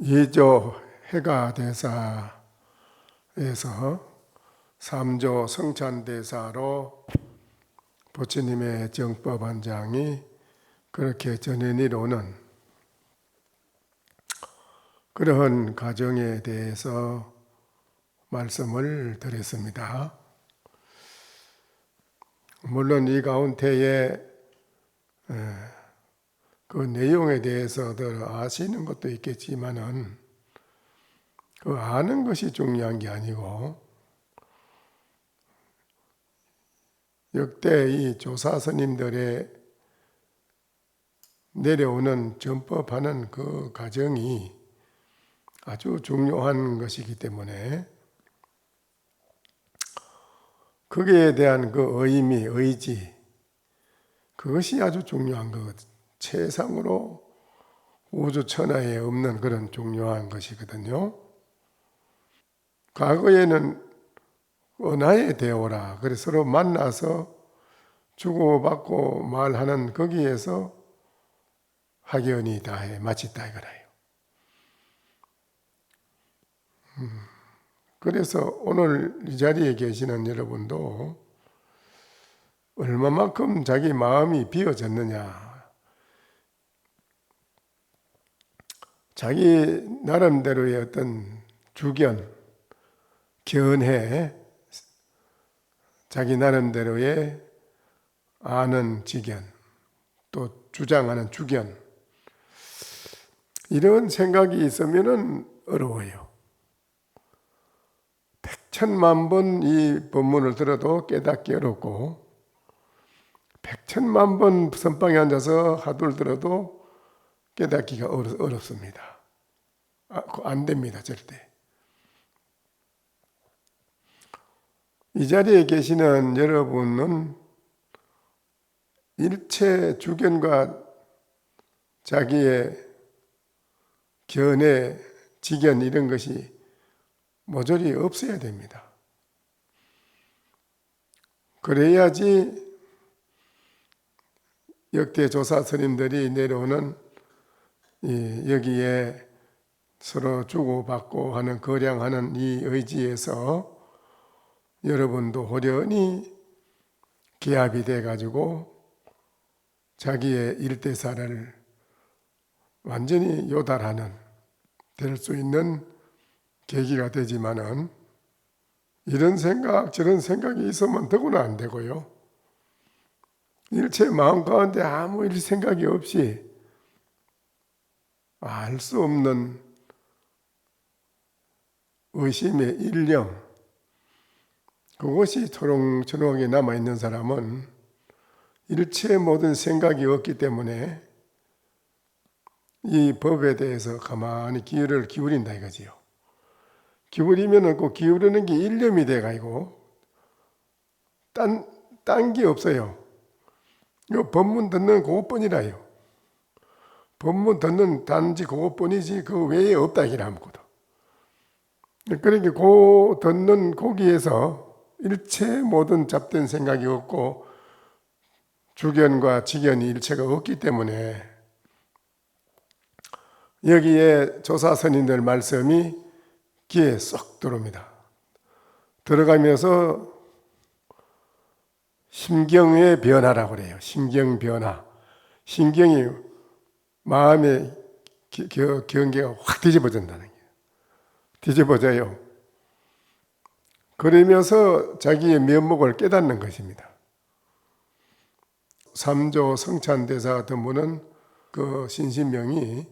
2조 해가대사에서 3조 성찬대사로 부처님의 정법한장이 그렇게 전해내려오는 그러한 과정에 대해서 말씀을 드렸습니다. 물론 이 가운데에 그 내용에 대해서들 아시는 것도 있겠지만은 그 아는 것이 중요한 게 아니고 역대 이 조사 스님들의 내려오는 전법하는 그 과정이 아주 중요한 것이기 때문에 거기에 대한 그 의미, 의지 그것이 아주 중요한 것. 최상으로 우주 천하에 없는 그런 중요한 것이거든요. 과거에는 은하에 되어오라. 그래서 서로 만나서 주고받고 말하는 거기에서 학연이 다해 마쳤다 이거라요. 그래서 오늘 이 자리에 계시는 여러분도 얼마만큼 자기 마음이 비워졌느냐. 자기 나름대로의 어떤 주견, 견해, 자기 나름대로의 아는 지견, 또 주장하는 주견, 이런 생각이 있으면은 어려워요. 백천만 번 이 법문을 들어도 깨닫기 어렵고, 백천만 번 선방에 앉아서 하두를 들어도 깨닫기가 어렵습니다. 안 됩니다, 절대. 이 자리에 계시는 여러분은 일체 주견과 자기의 견해, 지견 이런 것이 모조리 없어야 됩니다. 그래야지 역대 조사 스님들이 내려오는 여기에 서로 주고받고 하는 거량하는 이 의지에서 여러분도 호련히 기합이 돼가지고 자기의 일대사를 완전히 요달하는 될 수 있는 계기가 되지만은 이런 생각 저런 생각이 있으면 더구나 안 되고요. 일체 마음 가운데 아무 일 생각이 없이 알 수 없는 의심의 일념 그것이 초롱초롱하게 남아있는 사람은 일체 모든 생각이 없기 때문에 이 법에 대해서 가만히 귀를 기울인다 이거지요. 기울이면은 그 기울이는 게 일념이 돼가지고 딴 게 없어요. 이거 법문 듣는 그것뿐이라요. 법문 듣는 단지 그것뿐이지 그 외에 없다 이게 아무것도. 그러니까 그 듣는 거기에서 일체 모든 잡된 생각이 없고 주견과 지견이 일체가 없기 때문에 여기에 조사 스님들 말씀이 귀에 쏙 들어옵니다. 들어가면서 심경의 변화라고 그래요. 심경 변화. 심경이 마음의 경계가 확 뒤집어진다는 거예요. 뒤집어져요. 그러면서 자기의 면목을 깨닫는 것입니다. 3조 성찬대사 같은 분은 그 신신명이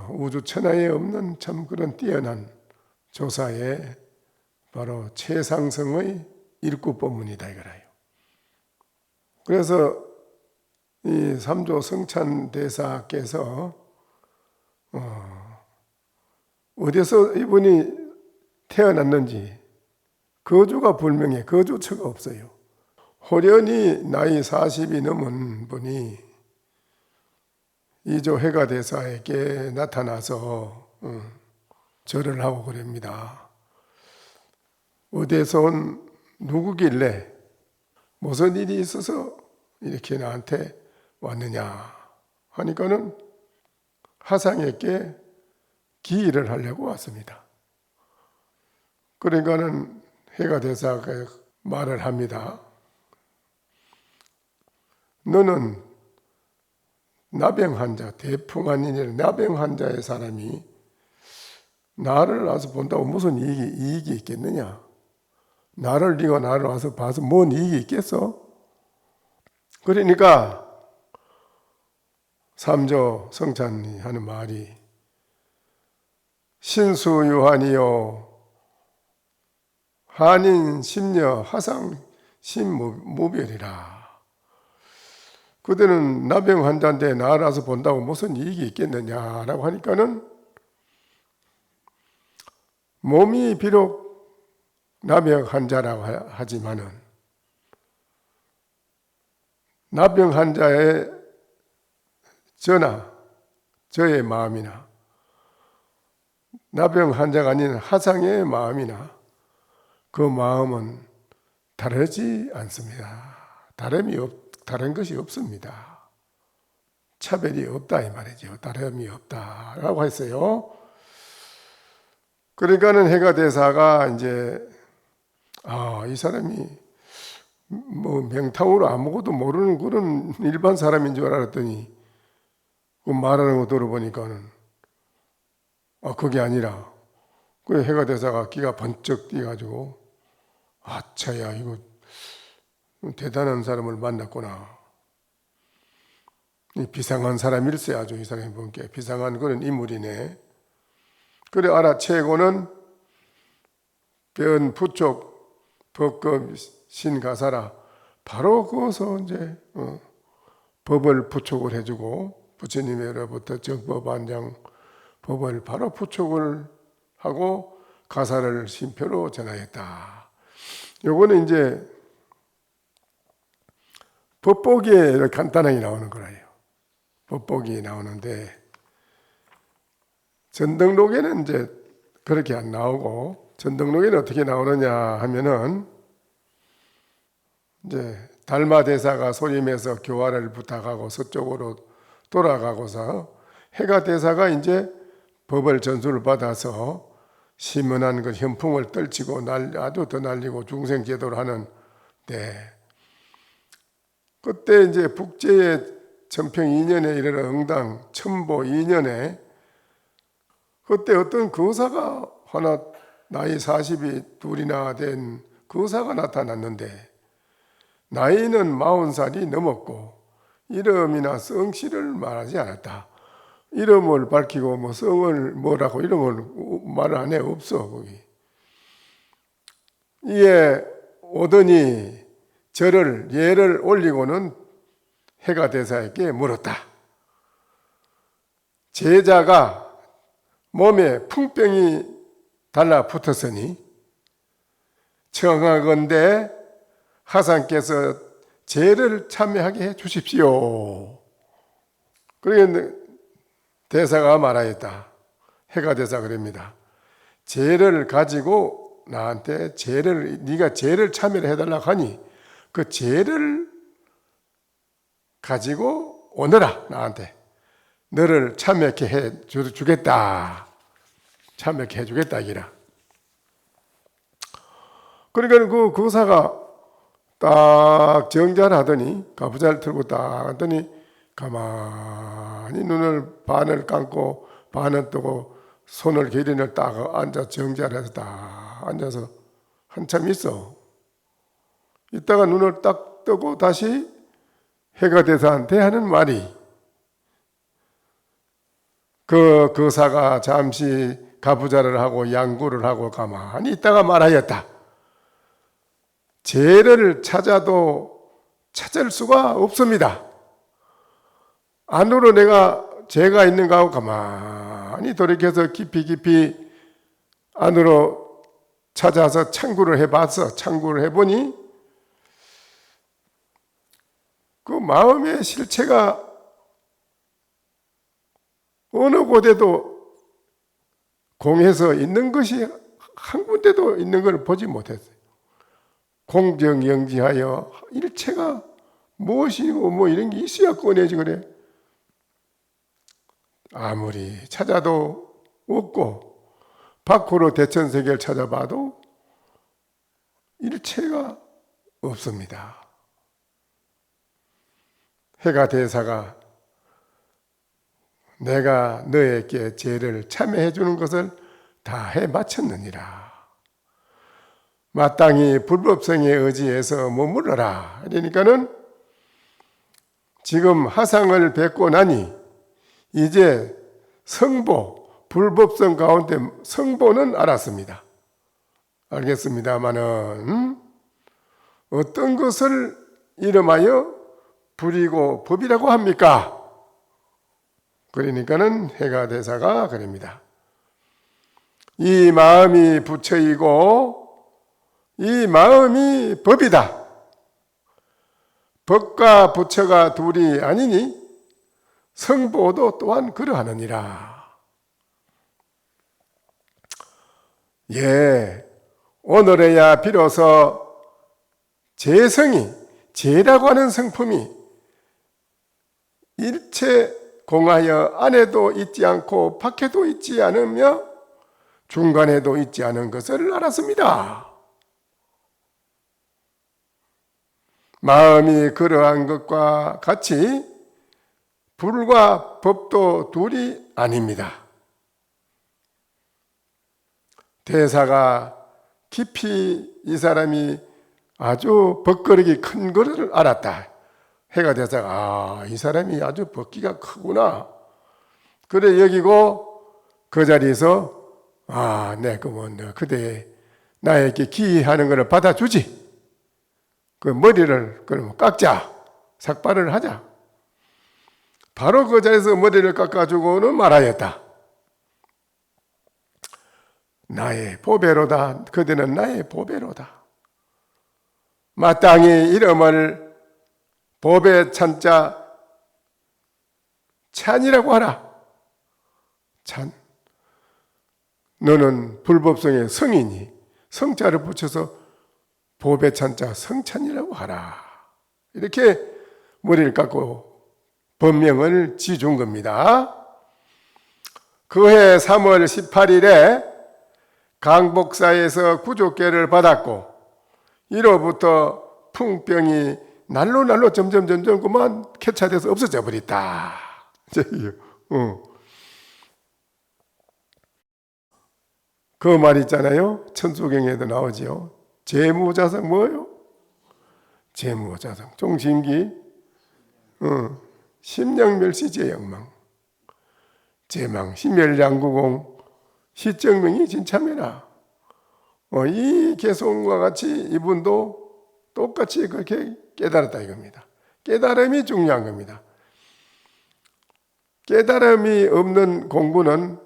우주 천하에 없는 참 그런 뛰어난 조사의 바로 최상승의 일구법문이다 이거라요. 그래서 이 3조 성찬대사께서 어디서 이분이 태어났는지 거주가 불명해. 거주처가 없어요. 호련히 나이 40이 넘은 분이 이조 해가대사에게 나타나서 절을 하고 그럽니다. 어디서 온 누구길래 무슨 일이 있어서 이렇게 나한테 왔느냐 하니까는 하상에게 기일을 하려고 왔습니다. 그러니까는 해가 대사가 말을 합니다. 너는 나병 환자, 대풍환인이라는 나병 환자의 사람이 나를 와서 본다고 무슨 이익이 있겠느냐? 네가 나를 와서 봐서 뭔 이익이 있겠어? 그러니까 삼조 성찬이 하는 말이 신수유한이요 한인 심려 화상 신무별이라. 그대는 나병 환자인데 나를 와서 본다고 무슨 이익이 있겠느냐라고 하니까는 몸이 비록 나병 환자라고 하지만은 나병 환자의 저의 마음이나 나병 환자가 아닌 하상의 마음이나 그 마음은 다르지 않습니다. 다른 것이 없습니다. 차별이 없다 이 말이죠. 다름이 없다라고 했어요. 그러니까는 해가 대사가 이제 이 사람이 뭐 명탕으로 아무것도 모르는 그런 일반 사람인 줄 알았더니 그 말하는 거 들어보니까는 그게 아니라 그 해가 대사가 기가 번쩍 뛰어가지고 아차야 이거 대단한 사람을 만났구나. 이 비상한 사람일세 아주 이 사람이 보니까 비상한 그런 인물이네. 그래 알아채고는 변 부촉 법급 신가사라 바로 거기서 이제 법을 부촉을 해주고 부처님으로부터 정법안장 법을 바로 부촉을 하고 가사를 심표로 전하였다. 요거는 이제 법보기에 이렇게 간단하게 나오는 거예요. 법보기에 나오는데 전등록에는 이제 그렇게 안 나오고 전등록에는 어떻게 나오느냐 하면은 이제 달마대사가 소림해서 교화를 부탁하고 서쪽으로 돌아가고서 해가 대사가 이제 법을 전수를 받아서 시문한 그 현풍을 떨치고 아주 더 날리고 중생제도를 하는데 그때 이제 북제의 천평 2년에 이르러 응당 천보 2년에 그때 어떤 거사가 하나 나이 40이 둘이나 된 거사가 나타났는데 나이는 40살이 넘었고 이름이나 성씨를 말하지 않았다. 이름을 밝히고 뭐 성을 뭐라고 이런 걸 말을 안 해. 없어 거기. 이에 오더니 예를 올리고는 해가 대사에게 물었다. 제자가 몸에 풍병이 달라붙었으니 청하건대 하상께서 제를 참여하게 해 주십시오. 그러니까 대사가 말하였다. 해가 대사 그럽니다. 제를 가지고 나한테 네가 제를 참여를 해달라고 하니 그 제를 가지고 오너라 나한테. 너를 참여케 해 주겠다. 참여케 해 주겠다 이라. 그러니까 그 거사가 딱 정자를 하더니 가부좌를 틀고 딱 하더니 가만히 눈을 반을 감고 반을 뜨고 손을 기린을 딱 앉아 정자를 해서 딱 앉아서 한참 있어. 이따가 눈을 딱 뜨고 다시 해가 대사한테 하는 말이 그 거사가 잠시 가부좌를 하고 양구를 하고 가만히 있다가 말하였다. 죄를 찾아도 찾을 수가 없습니다. 안으로 내가 죄가 있는가 하고 가만히 돌이켜서 깊이 안으로 찾아서 창구를 해봤어. 창구를 해보니 그 마음의 실체가 어느 곳에도 공해서 있는 것이 한 군데도 있는 걸 보지 못했어요. 공정영지하여 일체가 무엇이고 뭐 이런 게 있어야 꺼내지 그래. 아무리 찾아도 없고 밖으로 대천세계를 찾아봐도 일체가 없습니다. 해가 대사가 내가 너에게 죄를 참여해 주는 것을 다 해 마쳤느니라. 마땅히 불법성에 의지해서 머물러라. 그러니까는 지금 하상을 뵙고 나니 이제 성보, 불법성 가운데 성보는 알았습니다. 알겠습니다마는 어떤 것을 이름하여 불이고 법이라고 합니까? 그러니까는 해가 대사가 그럽니다. 이 마음이 부처이고 이 마음이 법이다. 법과 부처가 둘이 아니니 성보도 또한 그러하느니라. 예, 오늘에야 비로소 재성이, 재라고 하는 성품이 일체 공하여 안에도 있지 않고 밖에도 있지 않으며 중간에도 있지 않은 것을 알았습니다. 마음이 그러한 것과 같이 불과 법도 둘이 아닙니다. 대사가 깊이 이 사람이 아주 법거리기 큰 것을 알았다. 해가 대사가 이 사람이 아주 법기가 크구나. 그래 여기고 그 자리에서 내 그러면 그대 나에게 기하는 것을 받아주지. 그 머리를 그러면 깎자. 삭발을 하자. 바로 그 자리에서 머리를 깎아주고는 말하였다. 나의 보배로다. 그대는 나의 보배로다. 마땅히 이름을 보배 찬자 찬이라고 하라. 찬. 너는 불법성의 성이니 성자를 붙여서 보배 찬자 성찬이라고 하라. 이렇게 머리를 깎고 법명을 지준 겁니다. 그해 3월 18일에 강복사에서 구조계를 받았고 이로부터 풍병이 날로 점점 그만 쾌차돼서 없어져 버렸다. 그 말 있잖아요. 천수경에도 나오지요. 재무자성 뭐예요? 재무자성 종심기 심령멸시제영망 제망 시멸양구공 시정명이 진참해라. 이 개성과 같이 이분도 똑같이 그렇게 깨달았다 이겁니다. 깨달음이 중요한 겁니다. 깨달음이 없는 공부는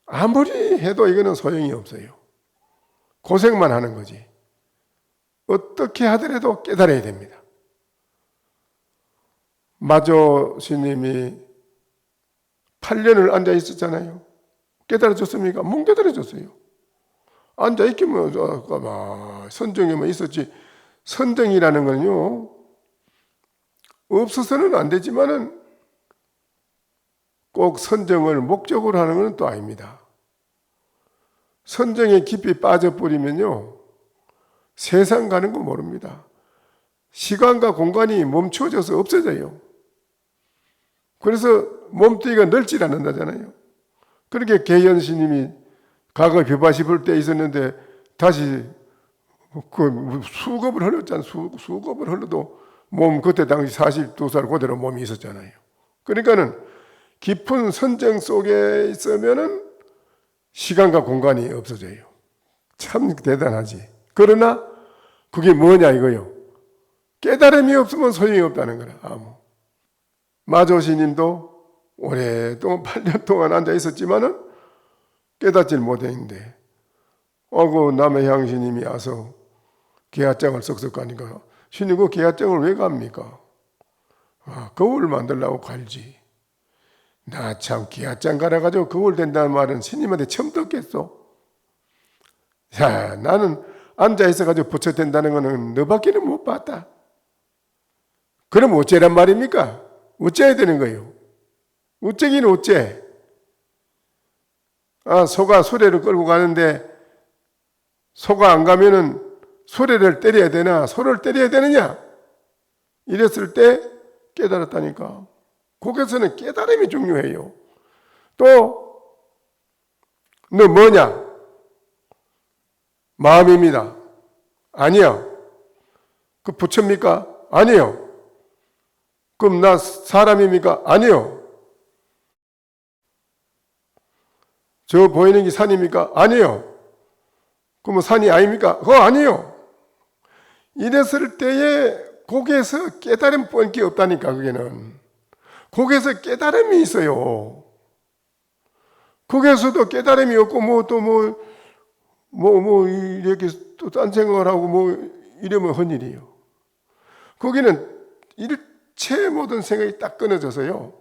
아무리 해도 이거는 소용이 없어요. 고생만 하는 거지. 어떻게 하더라도 깨달아야 됩니다. 마조 스님이 8년을 앉아 있었잖아요. 깨달아졌습니까? 못 깨달아졌어요. 앉아 있기만 선정에만 있었지. 선정이라는 건요 없어서는 안 되지만은 꼭 선정을 목적으로 하는 건 또 아닙니다. 선정에 깊이 빠져버리면요 세상 가는 거 모릅니다. 시간과 공간이 멈춰져서 없어져요. 그래서 몸뚱이가 넓지 않는다잖아요. 그렇게 계현 스님이 과거 벼바 씹을 때 있었는데 다시 그 수급을 흘렸잖아요. 수급을 흘러도 몸 그때 당시 42살 그대로 몸이 있었잖아요. 그러니까는 깊은 선정 속에 있으면은 시간과 공간이 없어져요. 참 대단하지. 그러나 그게 뭐냐 이거요. 깨달음이 없으면 소용이 없다는 거라. 아무. 마조스님도 오랫동안 8년 동안 앉아 있었지만은 깨닫질 못했는데 그 남해향 스님이 와서 계하장을 썩썩 가니까 스님 그 계하장을 왜 갑니까? 거울 만들려고 갈지. 나 참 계하장 갈아가지고 거울 된다는 말은 스님한테 처음 듣겠어. 야, 나는 앉아있어가지고 부처 된다는 거는 너밖에는 못 봤다. 그럼 어째란 말입니까? 어째야 되는 거예요? 어째긴 어째? 소가 수레를 끌고 가는데 소가 안 가면은 수레를 때려야 되나 소를 때려야 되느냐 이랬을 때 깨달았다니까. 거기서는 깨달음이 중요해요. 또 너 뭐냐? 마음입니다. 아니요. 그 부처입니까? 아니요. 그럼 나 사람입니까? 아니요. 저 보이는 게 산입니까? 아니요. 그럼 산이 아닙니까? 그거 아니요. 이랬을 때에 거기에서 깨달음 뻔기 없다니까. 그게는 거기에서 깨달음이 있어요. 거기에서도 깨달음이 없고 이렇게 또 딴 생각을 하고 이러면 헛일이에요. 거기는 일체 모든 생각이 딱 끊어져서요.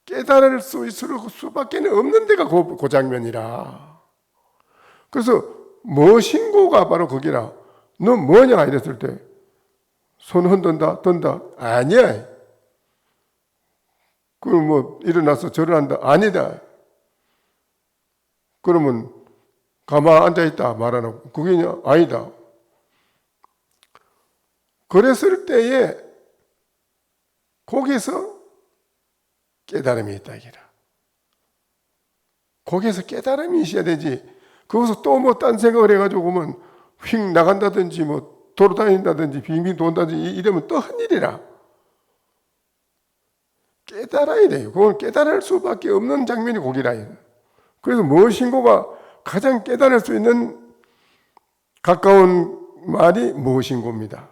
깨달을 수 있을 수밖에 없는 데가 그 장면이라. 그래서 신고가 바로 거기라. 너 뭐냐 이랬을 때 손 흔든다 든다 아니야. 그럼 일어나서 절을 한다 아니다. 그러면 가만 앉아있다 말하는 그게 아니다. 그랬을 때에 거기서 깨달음이 있다 이기라. 거기서 깨달음이 있어야 되지. 거기서 또 딴 생각을 해가지고 보면 휙 나간다든지 돌아다닌다든지 빙빙 돈다든지 이러면 또 헛일이라. 깨달아야 돼요. 그걸 깨달을 수밖에 없는 장면이 거기라. 그래서 무엇인고가 가장 깨달을 수 있는 가까운 말이 무엇인고입니다.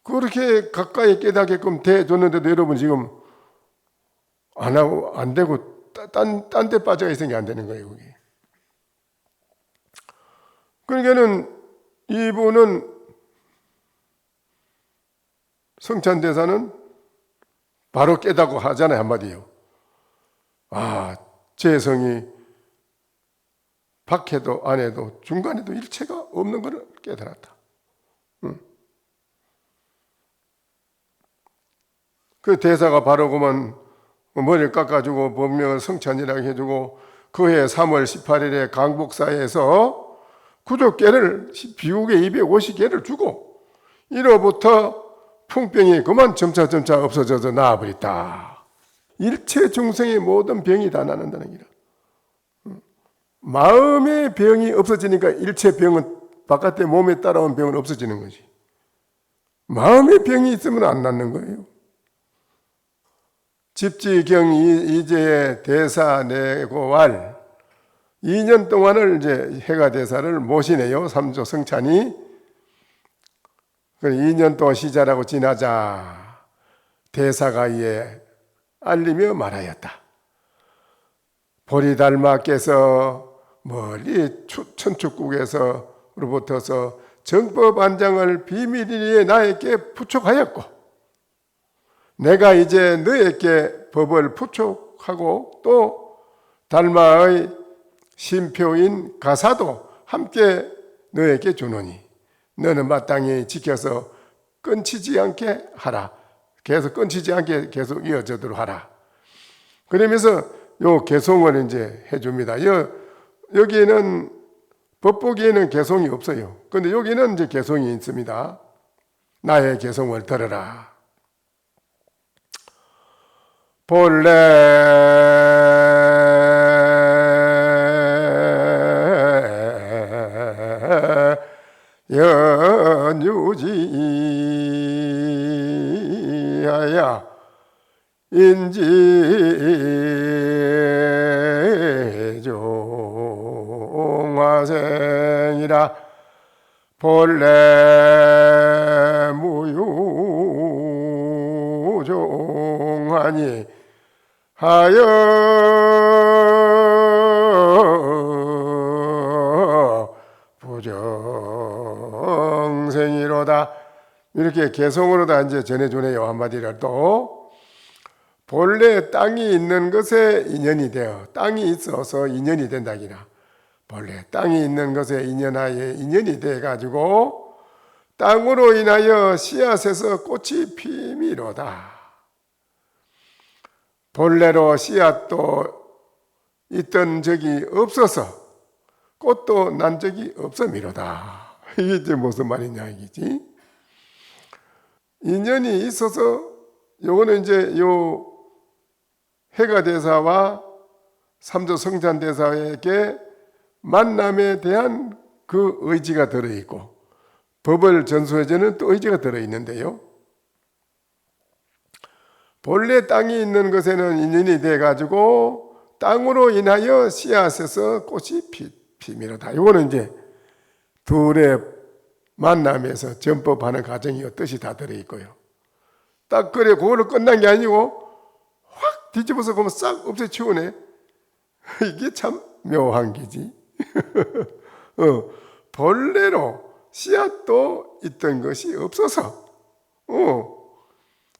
그렇게 가까이 깨닫게끔 대줬는데도 여러분 지금 안 하고 안 되고 딴 데 빠져 있으니 안 되는 거예요. 그게. 그러니까는 이분은 성찬대사는 바로 깨닫고 하잖아요. 한마디요. 제 성이 밖에도 안에도 중간에도 일체가 없는 것을 깨달았다. 그 대사가 바로 그만 머리를 깎아주고 법명을 성찬이라고 해주고 그해 3월 18일에 강복사에서 구족계를 비우게 250개를 주고 이로부터 풍병이 그만 점차 없어져서 나아버렸다. 일체 중생의 모든 병이 다 나는다는 기라. 마음의 병이 없어지니까 일체 병은 바깥에 몸에 따라온 병은 없어지는 거지. 마음의 병이 있으면 안 낫는 거예요. 집지경 이제의 대사 내고 왈 2년 동안을 이제 해가 대사를 모시네요. 3조 성찬이. 2년 동안 시자라고 지나자 대사가 이에 알리며 말하였다. 보리달마께서 멀리 천축국에서로부터서 정법안장을 비밀리에 나에게 부촉하였고 내가 이제 너에게 법을 부촉하고 또 달마의 신표인 가사도 함께 너에게 주노니 너는 마땅히 지켜서 끊치지 않게 하라. 계속 끊치지 않게 계속 이어지도록 하라. 그러면서 요 개송을 이제 해줍니다. 여기에는 법보기에는 개송이 없어요. 근데 여기는 이제 개송이 있습니다. 나의 개송을 들으라. 본래 연유지하야 인지종화생이라 본래 무유종하니 하여 부정생이로다. 이렇게 개성으로다 이제 전해주네요. 한마디라도 본래 땅이 있는 것에 인연이 되어 땅이 있어서 인연이 된다기나 본래 땅이 있는 것에 인연하에 인연이 돼 가지고 땅으로 인하여 씨앗에서 꽃이 피미로다. 본래로 씨앗도 있던 적이 없어서 꽃도 난 적이 없음이로다. 이게 이제 무슨 말이냐 이기지. 인연이 있어서 요거는 이제 요 해가 대사와 삼조 성찬 대사에게 만남에 대한 그 의지가 들어있고 법을 전수해주는 또 의지가 들어있는데요. 본래 땅이 있는 것에는 인연이 돼가지고 땅으로 인하여 씨앗에서 꽃이 피미로다. 이거는 이제 둘의 만남에서 전법하는 과정이 뜻이 다 들어있고요. 딱 그래 그걸로 끝난 게 아니고 확 뒤집어서 그러면 싹 없애치우네. 이게 참 묘한 기지. 본래로 씨앗도 있던 것이 없어서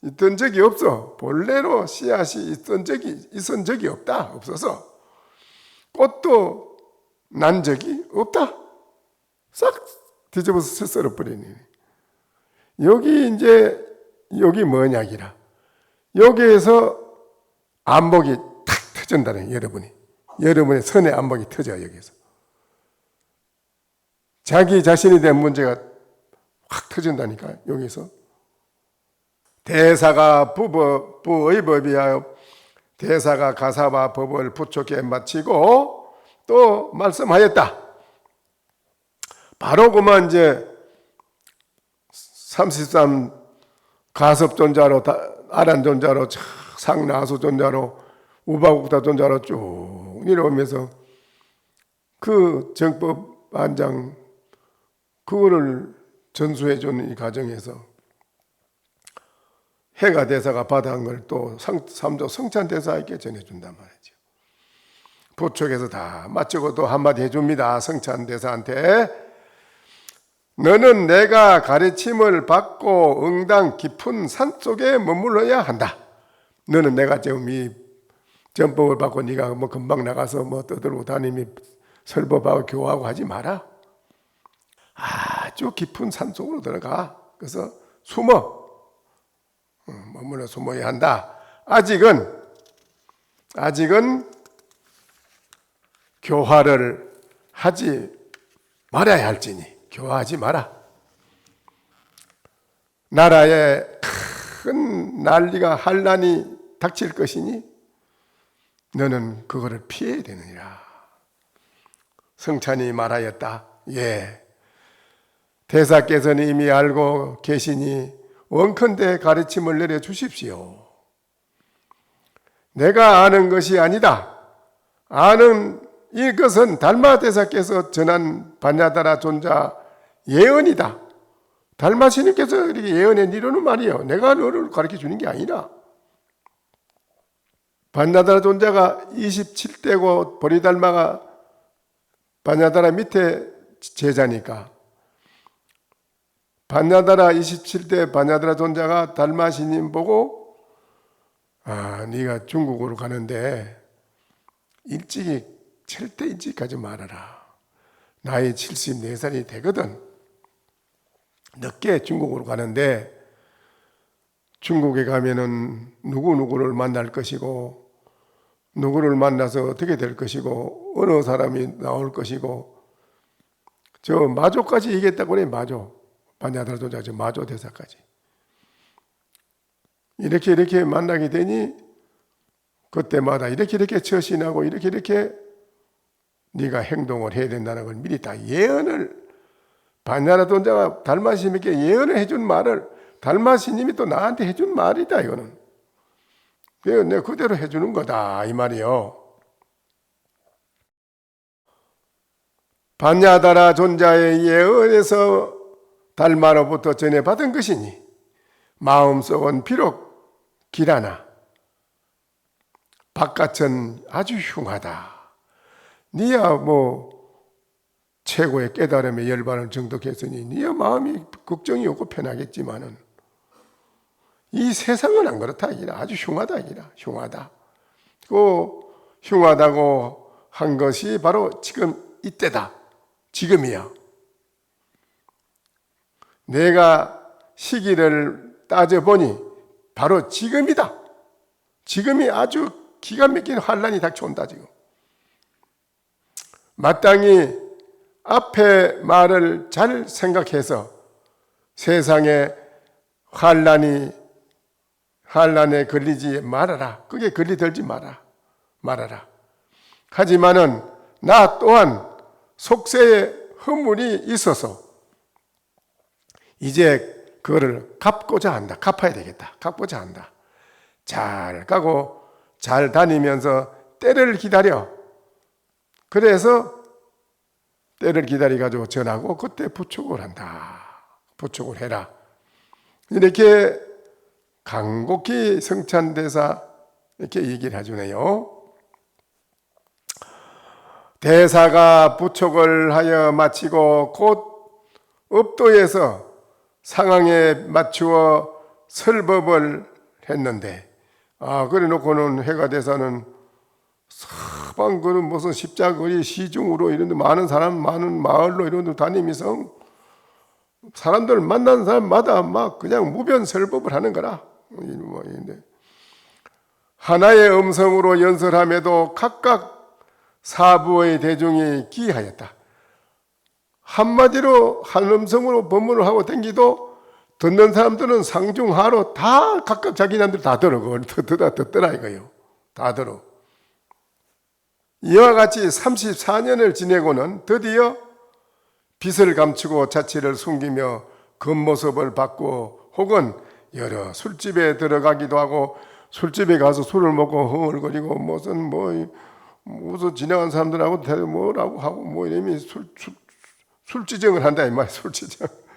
있던 적이 없어. 본래로 씨앗이 있은 적이 없다. 없어서 꽃도 난 적이 없다. 싹 뒤집어서 썰어 버리네. 여기 뭐냐기라. 여기에서 안목이 탁 터진다는 여러분의 선의 안목이 터져. 여기서 자기 자신에 대한 문제가 확 터진다니까. 여기서 대사가 부의 법이하여 대사가 가사와 법을 부촉해 마치고 또 말씀하였다. 바로 그만 이제 33 가섭존자로 아란존자로 상나수존자로 우바국다존자로 쭉 내려오면서 그 정법 안장 그거를 전수해 주는 이 과정에서 해가 대사가 받아간 걸 또 삼조 성찬 대사에게 전해준단 말이죠. 부촉에서 다 마치고 또 한마디 해줍니다. 성찬 대사한테 너는 내가 가르침을 받고 응당 깊은 산속에 머물러야 한다. 너는 내가 지금 이 전법을 받고 네가 뭐 금방 나가서 뭐 떠들고 다니며 설법하고 교화하고 하지 마라. 아주 깊은 산속으로 들어가. 그래서 머물러 숨어야 한다. 아직은 교화를 하지 말아야 할지니 교화하지 마라. 나라에 큰 난리가 환란이 닥칠 것이니 너는 그거를 피해야 되느니라. 성찬이 말하였다. 예. 대사께서는 이미 알고 계시니 원컨대 가르침을 내려주십시오. 내가 아는 것이 아니다. 아는 이것은 달마 대사께서 전한 반야다라 존자 예언이다. 달마 스님께서 이렇게 예언해 니로는 말이요. 내가 너를 가르쳐 주는 게 아니라. 반야다라 존자가 27대고 보리달마가 반야다라 밑에 제자니까 반야다라 27대 반야다라 존자가 달마 스님 보고 네가 중국으로 가는데 절대 일찍 가지 말아라. 나이 74살이 되거든. 늦게 중국으로 가는데 중국에 가면은 누구를 만날 것이고 누구를 만나서 어떻게 될 것이고 어느 사람이 나올 것이고 저 마조까지 얘기했다고 그래. 마조. 반야다라 존자 저 마조 대사까지. 이렇게 만나게 되니 그때마다 이렇게 처신하고 이렇게 네가 행동을 해야 된다는 걸 미리 다 예언을 반야다라 존자가 달마 스님에게 예언을 해준 말을 달마 스님이 또 나한테 해준 말이다. 이거는 그래서 내가 그대로 해주는 거다 이 말이요. 반야다라 존자의 예언에서 달마로부터 전해받은 것이니 마음속은 비록 길하나 바깥은 아주 흉하다. 네야 뭐 최고의 깨달음의 열반을 정독했으니 네야 마음이 걱정이 없고 편하겠지만은 이 세상은 안 그렇다. 아주 흉하다. 흉하다. 그 흉하다고 한 것이 바로 지금 이때다. 지금이야. 내가 시기를 따져보니 바로 지금이다. 지금이 아주 기가 막힌 환란이 닥쳐온다 지금. 마땅히 앞에 말을 잘 생각해서 세상에 환란에 걸리지 말아라. 그게 걸리들지 말아라. 하지만은 나 또한 속세에 허물이 있어서 이제 그거를 갚고자 한다. 갚아야 되겠다. 갚고자 한다. 잘 가고 잘 다니면서 때를 기다려. 그래서 때를 기다려가지고 전하고 그때 부축을 한다. 부축을 해라. 이렇게 간곡히 성찬대사 이렇게 얘기를 해주네요. 대사가 부축을 하여 마치고 곧 업도에서 상황에 맞추어 설법을 했는데, 그래 놓고는 해가대사는 서방 그런 무슨 십자거리 시중으로 이런 데 많은 마을로 이런 데 다니면서 사람들 만난 사람마다 막 그냥 무변설법을 하는 거라. 하나의 음성으로 연설함에도 각각 사부의 대중이 기이하였다. 한마디로 한 음성으로 법문을 하고 댕기도 듣는 사람들은 상중하로 다 각각 자기 남들 다 들어. 그걸 듣더라 이거요. 다 들어. 이와 같이 34년을 지내고는 드디어 빚을 감추고 자취를 숨기며 겉모습을 바꾸어 혹은 여러 술집에 들어가기도 하고 술집에 가서 술을 먹고 흥얼거리고 무슨 지나간 사람들하고 뭐라고 하고 이러면 술지정을 한다 이 말이야.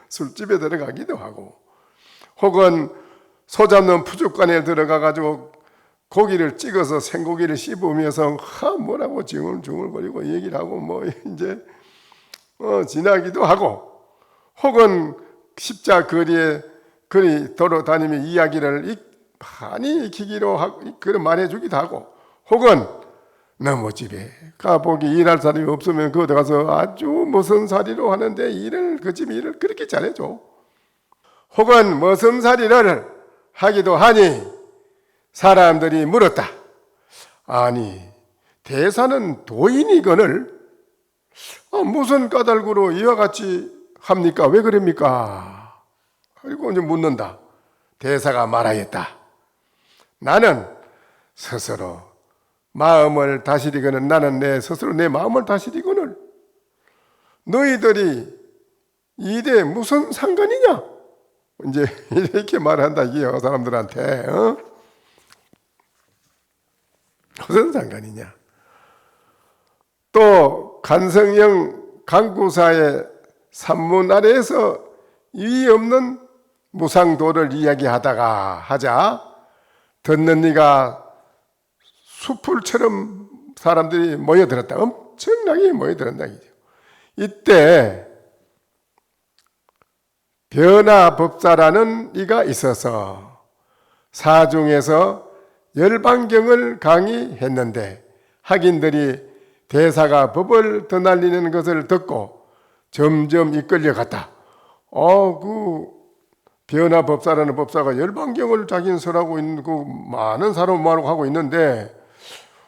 술집에 들어가기도 하고 혹은 소 잡는 푸죽간에 들어가 가지고 고기를 찍어서 생고기를 씹으면서 뭐라고 중얼중얼거리고 얘기를 하고 이제 지나기도 하고 혹은 십자거리에 그리 돌아다니며 이야기를 많이 익히기로 하고 그런 말해주기도 하고 혹은 너무 집에 가보기 일할 사람이 없으면 거기 가서 아주 머슴살이로 하는데 그 집 일을 그렇게 잘해줘. 혹은 머슴살이를 하기도 하니 사람들이 물었다. 아니 대사는 도인이거늘 무슨 까닭으로 이와 같이 합니까? 왜 그럽니까? 그리고 이제 묻는다. 대사가 말하였다. 나는 스스로 마음을 다스리거늘 나는 내 스스로 내 마음을 다스리거늘 너희들이 일에 무슨 상관이냐? 이제 이렇게 말한다 이게요 사람들한테. 무슨 상관이냐? 또 간성형 강구사의 산문 아래에서 이의 없는 무상도를 이야기하다가 하자 듣는 이가 수풀처럼 사람들이 모여들었다. 엄청나게 모여들었다. 이때 변화법사라는 이가 있어서 사중에서 열반경을 강의했는데 학인들이 대사가 법을 드날리는 것을 듣고 점점 이끌려갔다. 그 변화법사라는 법사가 열반경을 자기는 설하고 있는 그 많은 사람을 말하고 하고 있는데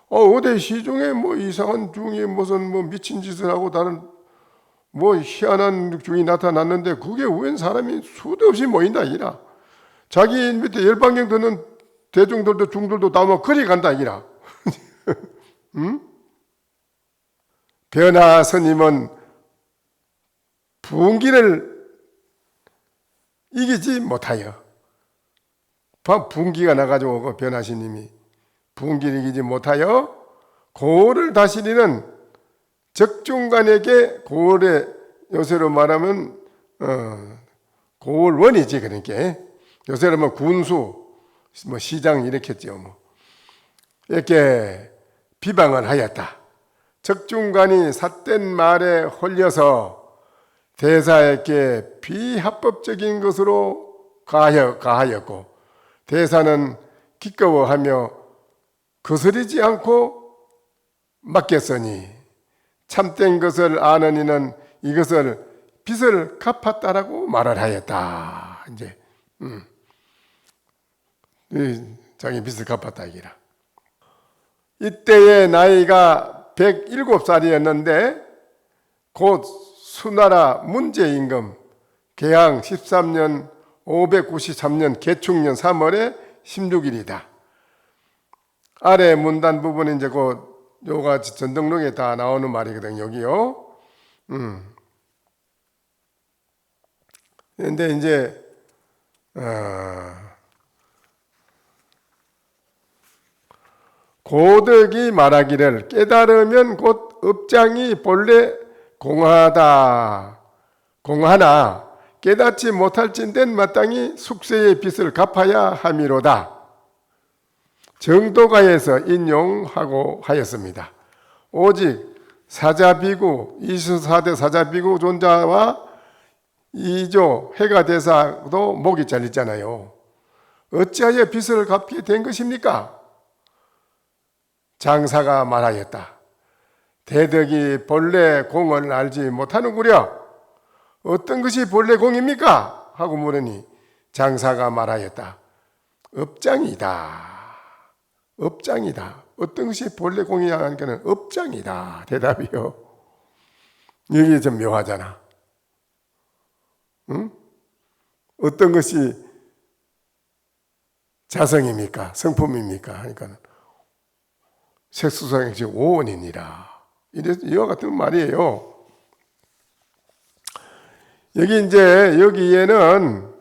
어디 시중에 이상한 중에 무슨 미친 짓을 하고 다른 희한한 중이 나타났는데 그게 웬 사람이 수도 없이 모인다 이라. 자기 밑에 열반경 듣는 대중들도 중들도 다 그리 간다 이라. 응? 변화 스님은 분기를 이기지 못하여 분기가 나가지고 그 변화 스님이 분기를 이기지 못하여 고를 다스리는 적중간에게 고을의 요새로 말하면 고을원이지. 그러니까 요새로 뭐 군수 시장 이렇겠죠. 이렇게 비방을 하였다. 적중간이 삿된 말에 홀려서 대사에게 비합법적인 것으로 가하였고 대사는 기꺼워하며 거스리지 않고 맡겼으니 참된 것을 아는 이는 이것을 빚을 갚았다라고 말을 하였다. 이제 자기 빚을 갚았다 이기라. 이때의 나이가 107살이었는데 곧 수나라 문제임금 개항 13년 593년 개축년 3월에 16일이다. 아래 문단 부분은 이제 곧 요가 전등록에 다 나오는 말이거든요. 여기요. 근데 이제 고덕이 말하기를 깨달으면 곧 업장이 본래 공하나 깨닫지 못할진된 마땅히 숙세의 빚을 갚아야 함이로다. 정도가에서 인용하고 하였습니다. 오직 사자비구 24대 사자비구 존자와 2조 해가대사도 목이 잘렸잖아요. 어찌하여 빚을 갚게 된 것입니까? 장사가 말하였다. 대덕이 본래 공을 알지 못하는구려. 어떤 것이 본래 공입니까? 하고 물으니 장사가 말하였다. 업장이다. 업장이다. 어떤 것이 본래 공이냐 하니까 업장이다. 대답이요. 여기 좀 묘하잖아. 응? 어떤 것이 자성입니까? 성품입니까? 하니까 색수상행시 5원이니라. 이와 같은 말이에요. 여기에는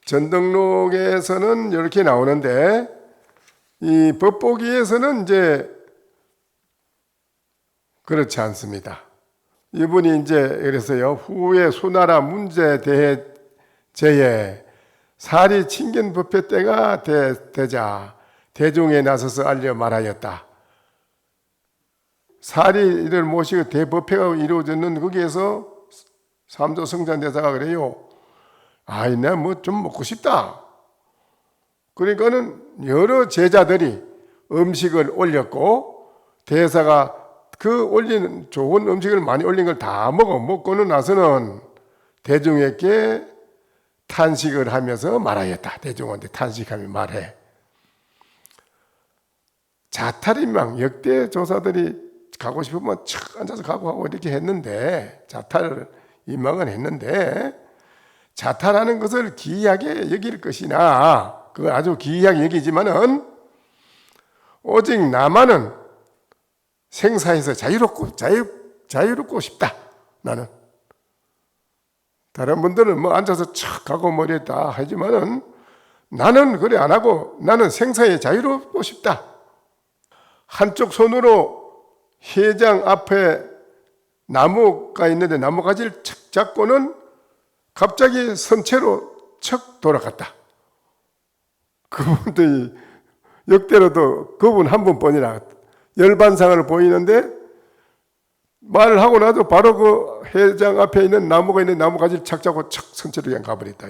전등록에서는 이렇게 나오는데, 이 법보기에서는 이제 그렇지 않습니다. 이분이 그래서요, 후에 수나라 문제 대제에 사리 친견 법회 때가 되자 대중에 나서서 알려 말하였다. 사리를 모시고 대법회가 이루어졌는 거기에서 삼조 성찬대사가 그래요. 내가 뭐 좀 먹고 싶다. 그러니까는 여러 제자들이 음식을 올렸고 대사가 그 올린 좋은 음식을 많이 올린 걸 다 먹고는 나서는 대중에게 탄식을 하면서 말하였다. 대중한테 탄식하며 말해. 자탈인망 역대 조사들이 가고 싶으면 척 앉아서 가고 하고 이렇게 했는데 자탈 임망은 했는데 자탈하는 것을 기이하게 여길 것이나 그걸 아주 기이하게 여기지만은 오직 나만은 생사에서 자유롭고 싶다. 나는 다른 분들은 뭐 앉아서 척 가고 머리했다 하지만은 나는 그래 안 하고 나는 생사에 자유롭고 싶다. 한쪽 손으로 회장 앞에 나무가 있는데 나무가지를 척 잡고는 갑자기 선체로 척 돌아갔다. 그분들이 역대로도 그분 한 분뿐이라 열반상을 보이는데 말을 하고 나도 바로 그 회장 앞에 있는 나무가 있는 나무가지를 착 잡고 척 선체로 그냥 가버렸다.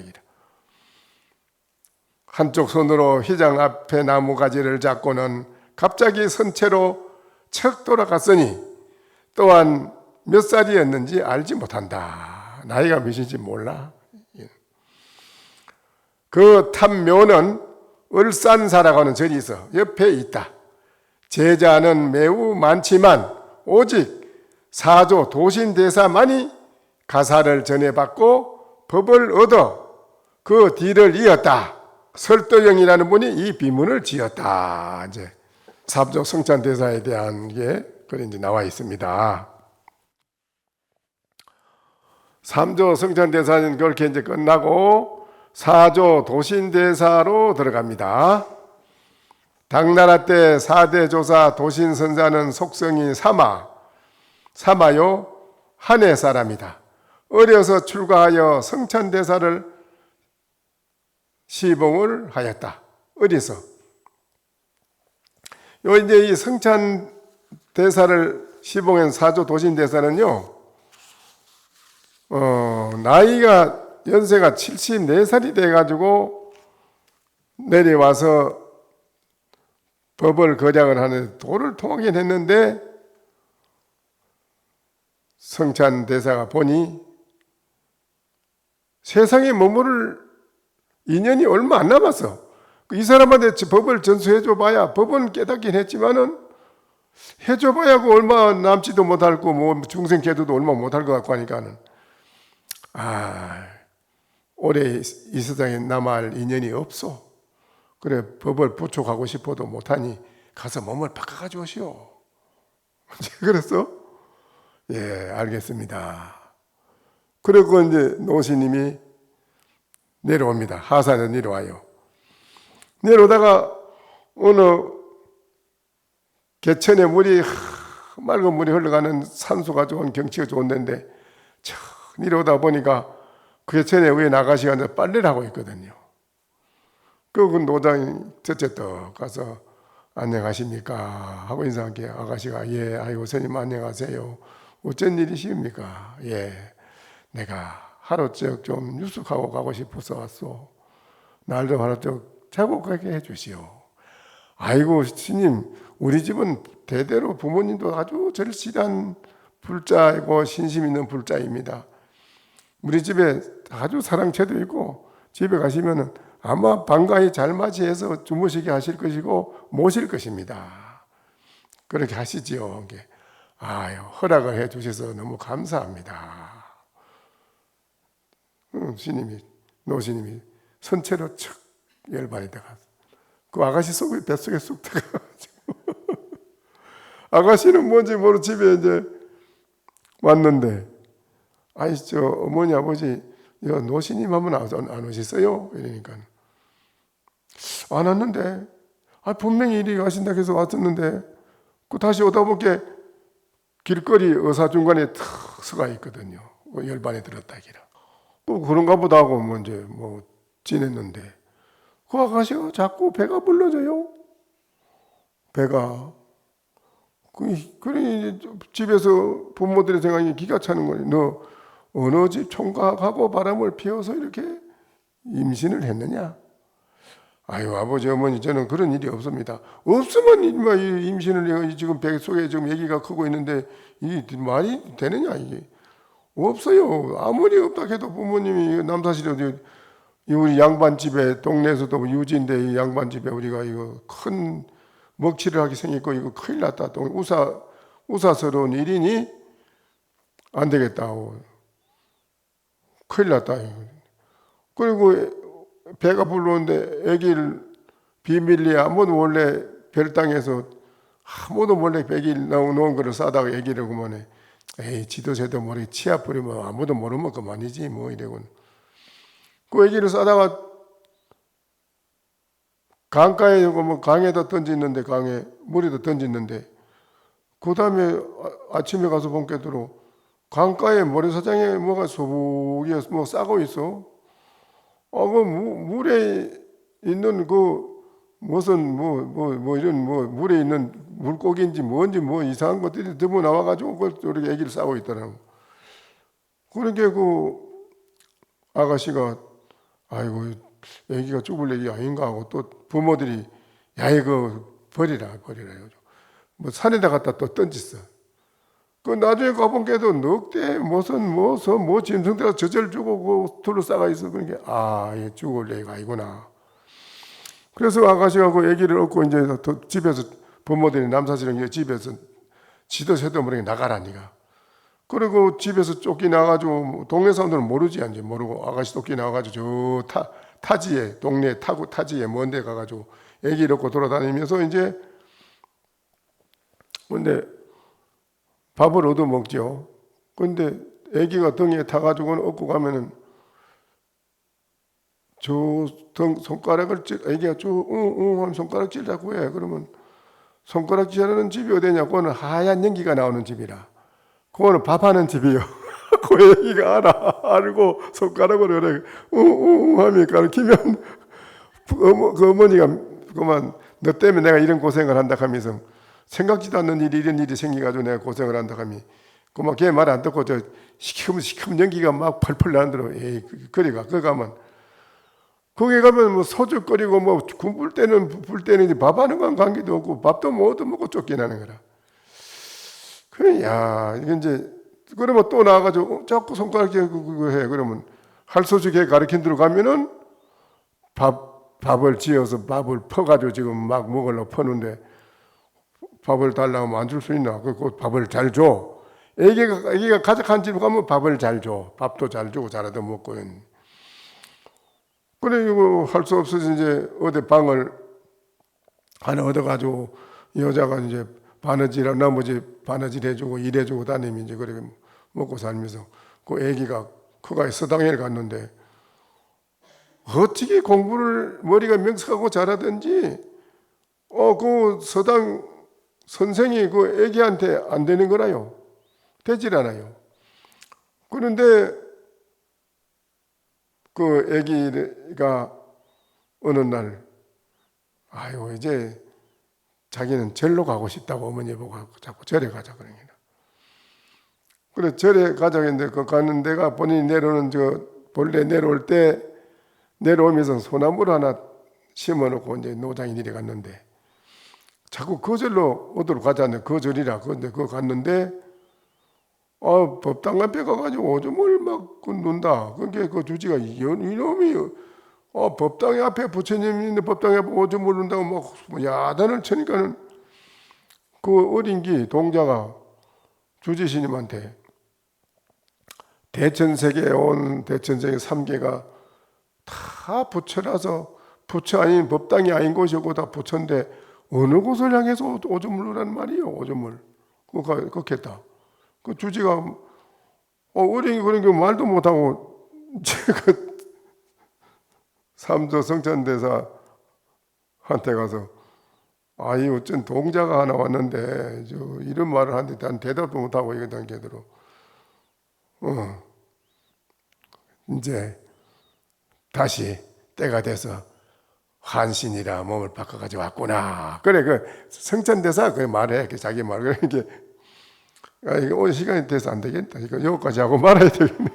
한쪽 손으로 회장 앞에 나무가지를 잡고는 갑자기 선체로 척 돌아갔으니 또한 몇 살이었는지 알지 못한다. 나이가 몇인지 몰라. 그 탐묘는 을산사라고 하는 절이 있어. 옆에 있다. 제자는 매우 많지만 오직 사조 도신대사만이 가사를 전해받고 법을 얻어 그 뒤를 이었다. 설도영이라는 분이 이 비문을 지었다. 이제 삼조 성찬대사에 대한 게 그래 이제 나와 있습니다. 삼조 성찬대사는 그렇게 이제 끝나고 사조 도신대사로 들어갑니다. 당나라 때 4대 조사 도신선사는 속성이 사마요 한해 사람이다. 어려서 출가하여 성찬대사를 시봉을 하였다. 어디서? 이제 이 성찬대사를 시봉한 사조 도신대사는요, 나이가 연세가 74살이 돼가지고 내려와서 법을 거량을 하는 도를 통하긴 했는데 성찬대사가 보니 세상에 머무를 인연이 얼마 안 남았어. 이 사람한테 법을 전수해줘 봐야, 법은 깨닫긴 했지만은 해줘 봐야 그 얼마 남지도 못할 거, 뭐 중생 계도도 얼마 못할 것 같고 하니까는, 오래 이 세상에 남아할 인연이 없어. 그래, 법을 부축하고 싶어도 못하니 가서 몸을 바꿔가지고 오시오. 그랬어? 예, 알겠습니다. 그리고 이제 노시님이 내려옵니다. 하산에 내려와요. 내려오다가 어느 개천에 물이, 맑은 물이 흘러가는 산수가 좋은 경치가 좋은 데인데, 내려오다 보니까 그 개천에 위에 아가씨가 이제 빨래를 하고 있거든요. 그 노장이 첫째 떡 가서 안녕하십니까 하고 인사하게 아가씨가 예, 아이고 스님 안녕하세요. 어쩐 일이십니까? 예, 내가 하루쩍 좀 유숙하고 가고 싶어서 왔소. 날 좀 하루쩍 자고 가게 해주시오. 아이고 스님, 우리 집은 대대로 부모님도 아주 절실한 불자이고 신심 있는 불자입니다. 우리 집에 아주 사랑채도 있고 집에 가시면은 아마 반가이 잘 맞이해서 주무시게 하실 것이고 모실 것입니다. 그렇게 하시지요. 아유, 허락을 해 주셔서 너무 감사합니다. 스님이, 노스님이 선체로 척 열반이 돼가서 그 아가씨 속에 뱃속에 쑥 들어가가지고 아가씨는 뭔지 모르고 집에 이제 왔는데, 아이 저 어머니 아버지 노스님 한번 안 오셨어요? 이러니까 안 왔는데, 분명히 이리 가신다 해서 왔었는데, 그 다시 오다 보니까 길거리 의사 중간에 탁 서가 있거든요. 열반에 들었다기라. 또 그런가 보다 하고 뭐 지냈는데, 그 아가씨가 자꾸 배가 불러져요. 배가. 그래 집에서 부모들의 생각이 기가 차는 거예요. 너 어느 집 총각하고 바람을 피워서 이렇게 임신을 했느냐? 아유, 아버지, 어머니, 저는 그런 일이 없습니다. 없으면 임신을 지금 배 속에 지금 아기가 크고 있는데 이게 말이 되느냐, 이게. 없어요. 아무리 없다 해도 부모님이 남사실에 우리 양반집에 동네에서도 유지인데 이 양반집에 우리가 이거 큰 먹칠을 하게 생겼고 이거 큰일 났다. 또 우사스러운 일이니 안 되겠다. 큰일 났다. 그리고 배가 불러오는데 아기를 비밀리에 아무도 원래 별당에서 아무도 원래 100일 놓은 거를 싸다가 아기를 그만해. 에이, 지도새도 모르게 치아 뿌리면 아무도 모르면 그만이지 뭐 이러고. 그 아기를 싸다가 강가에 뭐 강에다 던지는데 강에 물에다 던지는데 그 다음에 아침에 가서 본게도로 강가에 모래사장에 뭐가 소복이 뭐 싸고 있어. 그 물에 있는 그 무슨 이런 물에 있는 물고기인지 뭔지 이상한 것들이 드문 나와가지고 그걸 이렇게 애기를 싸고 있더라고. 그러니까 그 아가씨가 아이고 애기가 죽을 애기 아닌가 하고 또 부모들이 야 이거 버리라. 뭐 산에다 갖다 또 던졌어. 그 나중에 가본 게도 넉대 뭐 짐승들가 젖을 주고 그 둘러싸가 있어. 그러니까 얘 죽을 애가 아니구나. 그래서 아가씨가 그 아기를 얻고 이제 집에서 부모들이 남사실은 집에서 지도 새도 모르게 나가라 니가. 그리고 집에서 쫓겨나가지고 동네 사람들은 모르지 않지. 모르고 아가씨 쫓겨나가지고 저 타지에 동네 타지에 먼데 가가지고 아기를 얻고 돌아다니면서 이제 근데 밥을 얻어 먹죠. 근데 아기가 등에 타가지고는 얻고 가면은 저 손가락을 아기가 쭉 하면 손가락질 자꾸 해. 그러면 손가락질하는 집이 어디냐? 그거는 하얀 연기가 나오는 집이라. 그거는 밥하는 집이요. 그 아기가 알고 손가락으로 그래 하면 가르치면 그 어머니가 그만 너 때문에 내가 이런 고생을 한다 하면서 생각지도 않는 일이 이런 일이 생겨가지고 내가 고생을 한다 하면 그만 걔 말 안 듣고 저 시큼 연기가 막 펄펄 나는 대로 에이 그리가 그 가면 거기 가면 뭐 소죽거리고 뭐 불 때는 밥하는 건 관계도 없고 밥도 못 얻어먹고 쫓겨나는 거라. 그래 야 이게 이제 그러면 또 나와가지고 자꾸 손가락질 그거 해. 그러면 할소죽에 가르친 대로 가면은 밥 밥을 지어서 밥을 퍼가지고 지금 막 먹으려고 퍼는데 밥을 달라고 하면 안 줄 수 있나? 그 밥을 잘 줘. 애기가 가족한 집 가면 밥을 잘 줘. 밥도 잘 주고 잘하도 먹고. 그래 이거 할 수 없어서 이제 어디 방을 하나 얻어가지고 여자가 이제 바느질하고 나머지 바느질 해주고 일해주고 다니면 이제 그렇게 먹고 살면서 그 애기가 그가 서당에 갔는데 어떻게 공부를 머리가 명석하고 잘하든지 그 서당 선생이 그 애기한테 안 되는 거라요. 되질 않아요. 그런데 그 애기가 어느 날 아유 이제 자기는 절로 가고 싶다고 어머니 보고 자꾸 절에 가자 그러니까. 그래 절에 가자 했는데 그 가는 데가 본인이 내려오는 본래 내려올 때 내려오면서 소나무를 하나 심어놓고 이제 노장이 내려갔는데 자꾸 그 절로 어디로 가자는데 그 절이라 그런데 그거 갔는데 법당 앞에 가가지고 오줌을 막 논다. 그게 그 주지가 이놈이 법당 앞에 부처님 있는데 법당 앞에 오줌을 논다고 막 야단을 치니까는 그 어린 기 동자가 주지스님한테 대천세계에 온 대천세계 3계가 다 부처라서 부처 아닌 법당이 아닌 곳이고 다 부처인데 어느 곳을 향해서 오줌을 누란 말이요. 오줌을 그렇겠다. 그 주지가 어린이 그런 게 말도 못하고 제가 삼조 성천대사한테 가서 아이 어쩐 동자가 하나 왔는데 이런 말을 하는데 난 대답도 못하고 이거 단계대로 이제 다시 때가 돼서 한신이라 몸을 바꿔가지고 왔구나. 그래 그 성천대사 그 말해 자기 말 그러니까 이거 오늘 시간이 돼서 안 되겠다. 이거 여기까지 하고 말아야 되겠네.